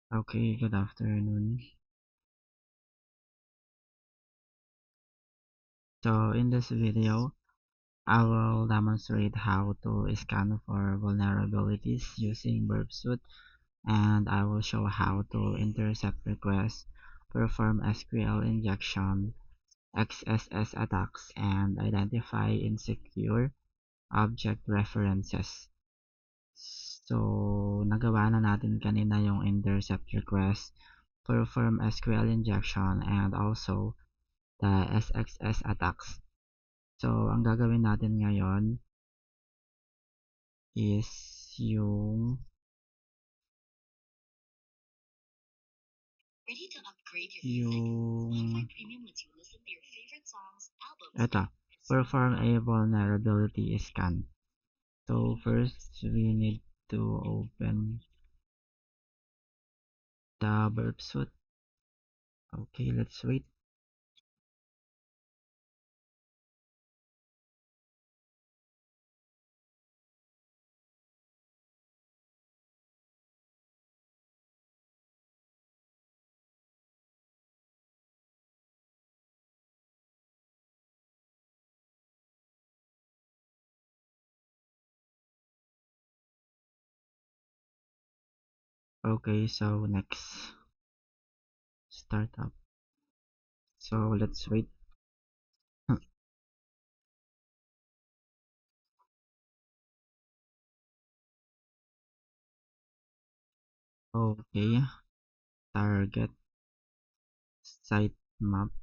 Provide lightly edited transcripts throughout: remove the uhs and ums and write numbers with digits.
Okay, good afternoon. So in this video, I will demonstrate how to scan for vulnerabilities using Burp Suite, and I will show how to intercept requests, perform SQL injection, XSS attacks, and identify insecure object references. So, nagawa na natin kanina yung intercept request, perform SQL injection, and also the SXS attacks. So, ang gagawin natin ngayon is yung yung eto, perform a vulnerability scan. So, first we need to open the burp suite. Okay, let's wait. Okay, so next, start up. So, let's wait. Okay, target, sitemap,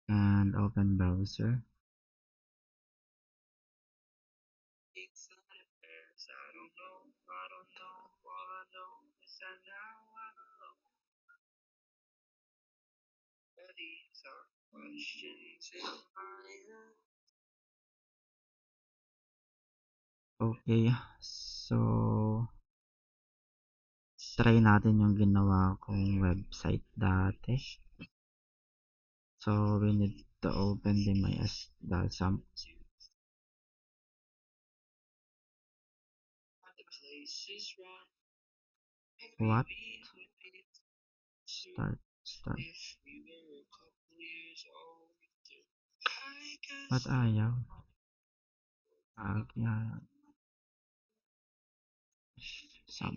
and open browser. Okay, so try natin yung ginawa kong website dati. So we need to open the MySQL. What? Start. Ba't ayaw? Agya. Sub.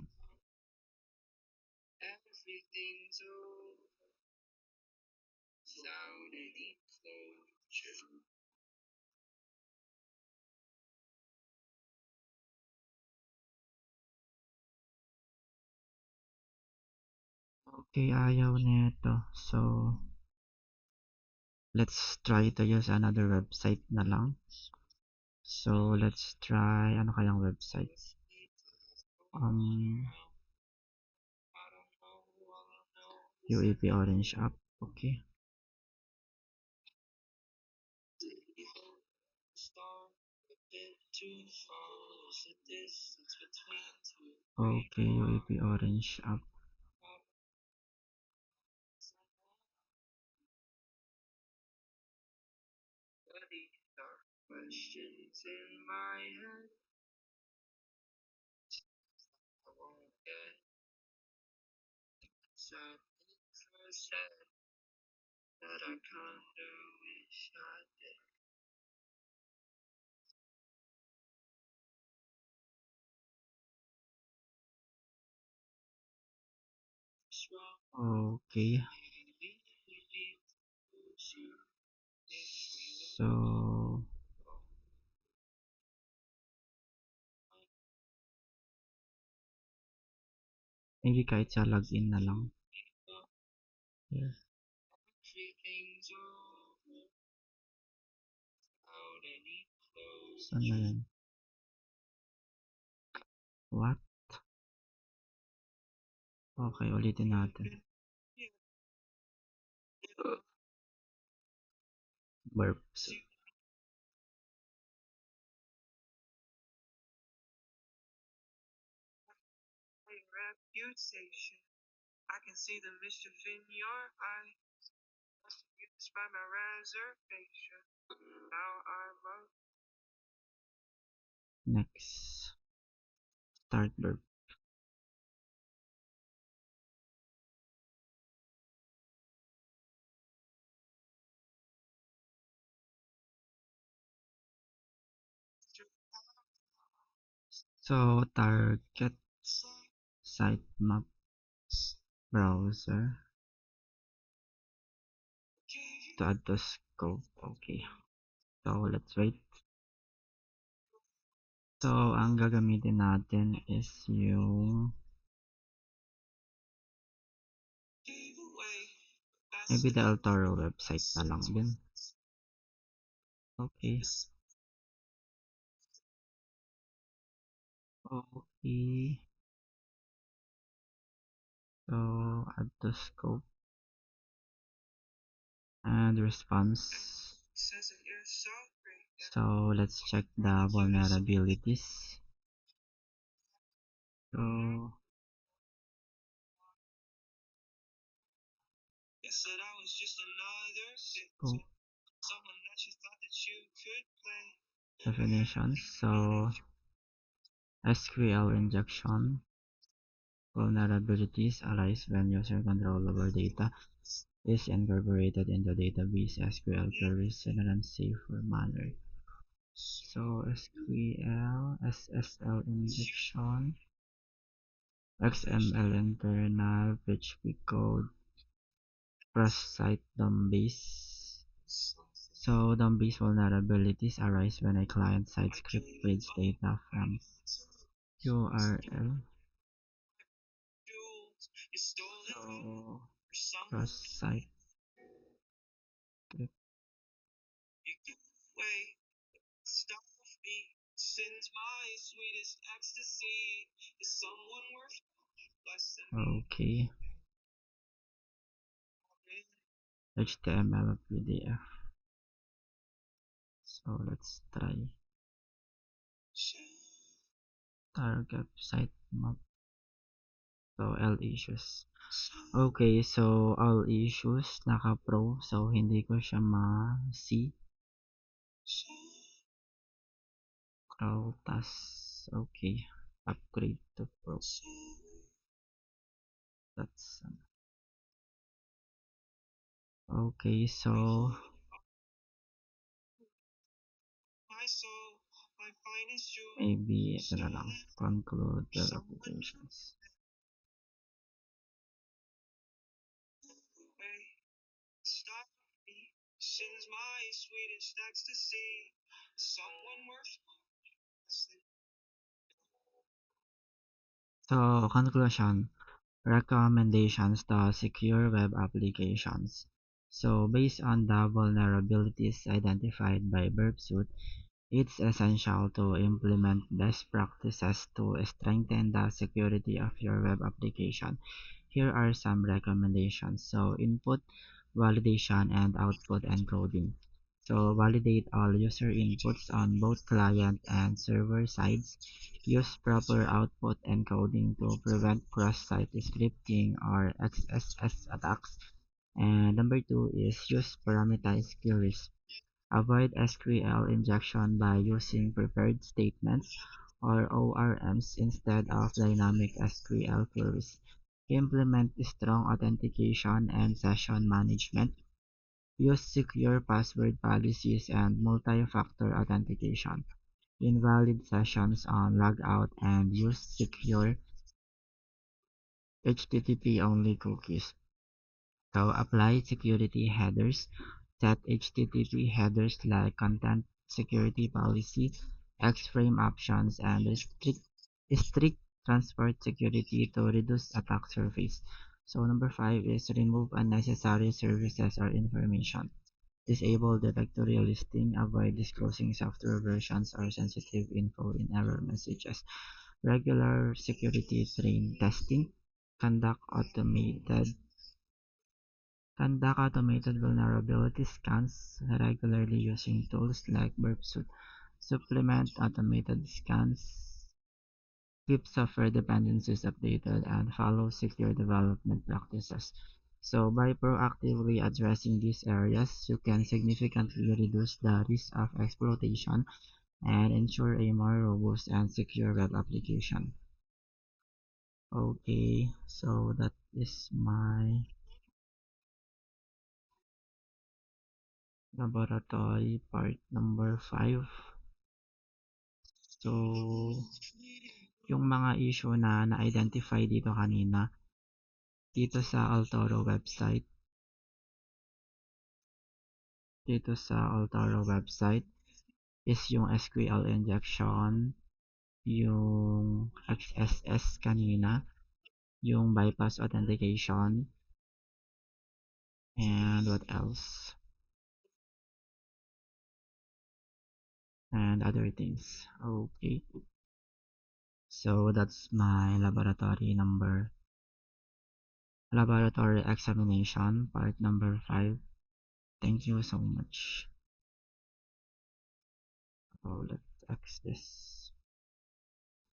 Okay, ayaw nito. So, let's try to use another website na lang. So, let's try, ano kayang website? Um, UAP Orange app. Okay. Okay, UAP Orange app. Okay. So, maybe kahit sa login na lang. Yeah. Saan na yan? What? Okay, ulitin natin. Burps. Next. Start burp. So target sitemap browser to add to scope. Okay. So let's wait. So ang gagamitin natin is yung maybe the El Toro website na lang din. Okay. Okay. So add to scope and response. So let's check the vulnerabilities. So scope definitions. So SQL injection vulnerabilities arise when user control over data is incorporated into database SQL queries in an unsafe manner. So SQL, SSL injection, XML internal, PHP code, cross-site DOM-based. So DOM-based vulnerabilities arise when a client-side script reads data from URL. So cross-site script. Okay. HTML or PDF. So let's try target sitemap. So L issues. Okay, so all issues naka-pro. So hindi ko siya ma-see. Crow task. Okay. Upgrade to pro. That's okay, so maybe ito na lang. Conclude the applications. So conclusion. Recommendations to secure web applications. So based on the vulnerabilities identified by Burpsuit, it's essential to implement best practices to strengthen the security of your web application. Here are some recommendations. So input, validation, and output encoding. So validate all user inputs on both client and server sides. Use proper output encoding to prevent cross-site scripting or XSS attacks. And number two is use parameterized queries. Avoid SQL injection by using prepared statements or ORMs instead of dynamic SQL queries. Implement strong authentication and session management. Use secure password policies and multi-factor authentication. Invalid sessions on logout and use secure HTTP only cookies. So apply security headers. Set HTTP headers like content security policy, X-frame options, and strict transport security to reduce attack surface. So number five is remove unnecessary services or information. Disable directory listing. Avoid disclosing software versions or sensitive info in error messages. Regular security train testing. Conduct automated Conduct automated vulnerability scans regularly using tools like Burpsuit. Supplement automated scans, keep software dependencies updated, and follow secure development practices. So by proactively addressing these areas, you can significantly reduce the risk of exploitation and ensure a more robust and secure web application. Okay, so that is my laboratory part number 5. So yung mga issue na na-identify dito sa Altoro website, is yung SQL injection, yung XSS kanina, yung bypass authentication, and what else? And other things. Okay. So that's my laboratory examination, part number 5. Thank you so much. So let's X this.